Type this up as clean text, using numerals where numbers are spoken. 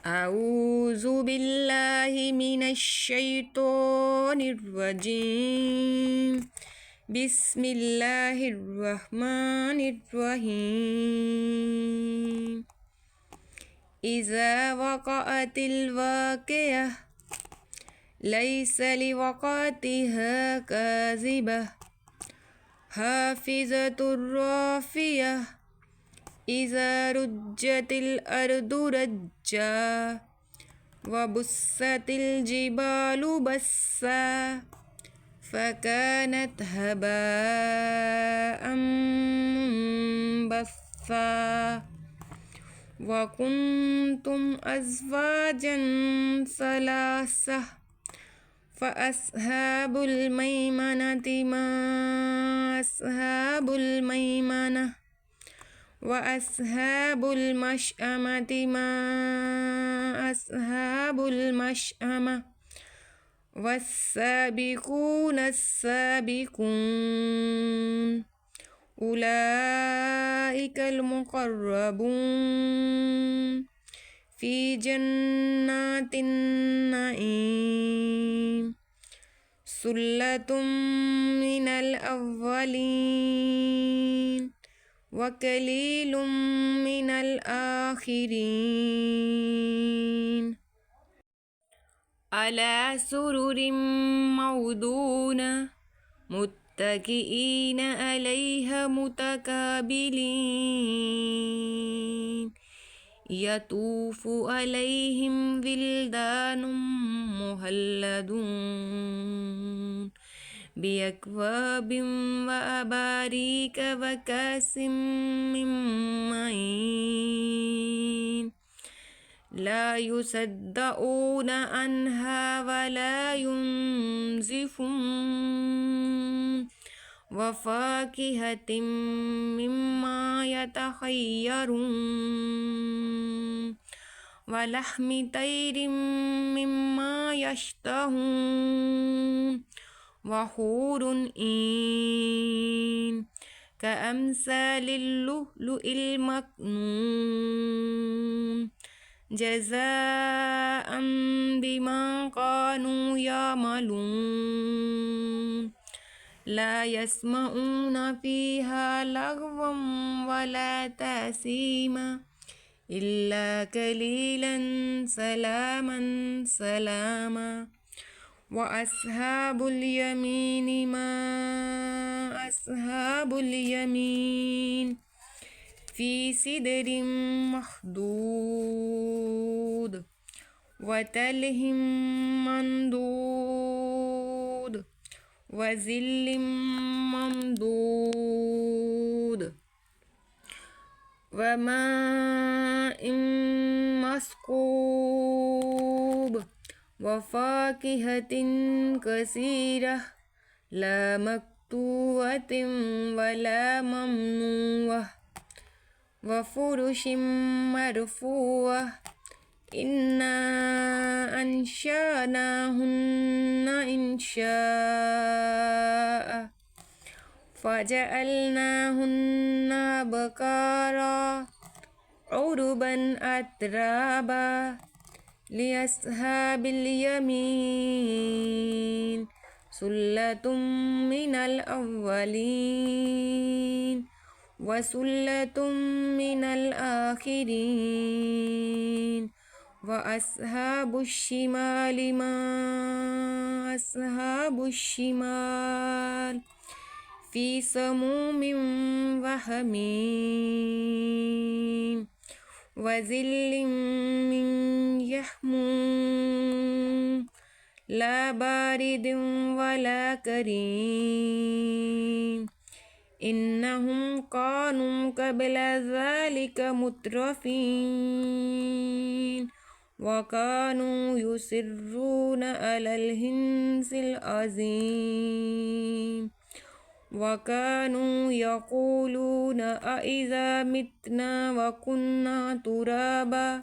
أعوذ بالله من الشيطان الرجيم. بسم الله الرحمن الرحيم. إذا وقعت الواقعة ليس لوقعتها كاذبة حافظة رافية إذا رجت الأرض رجا وبست الجبال بسا فكانت هباء منبثا وكنتم أزواجا ثلاثة فأصحاب الميمنة ما أصحاب الميمنة وأصحاب المشأمة ما أصحاب المشأمة والسابقون السابقون أولئك المقربون في جنات النعيم ثلة من الأولين وقليل من الآخرين على سرر موضونة متكئين عليها متقابلين يطوف عليهم ولدان مخلدون بأكواب وأباريك وكأس من معين لا يصدعون عنها ولا ينزفون وفاكهة مما يتخيرون ولحم طير مما يشتهون وحور عين كأمثال اللؤلؤ المكنون جزاء بما كانوا يعملون لا يسمعون فيها لغوا ولا تأثيما إلا قليلا سلاما سلاما وأصحاب اليمين ما أصحاب اليمين في سدر مخضود وتلح منضود وظل ممدود وماء مسكوب وفاكهة كثيرة لا مقطوعة ولا ممنوعة وفرش مرفوعة إنا أنشأناهن إنشاء فجعلناهن أبكارا عربا أترابا لأصحاب اليمين ثلة من الأولين وثلة من الآخرين وأصحاب الشمال ما أصحاب الشمال في سموم وحميم وظل من يحموم لا بارد ولا كريم إنهم كانوا قبل ذلك مترفين وكانوا يصرون على الحنث العظيم وكانوا يقولون أإذا متنا وكنا ترابا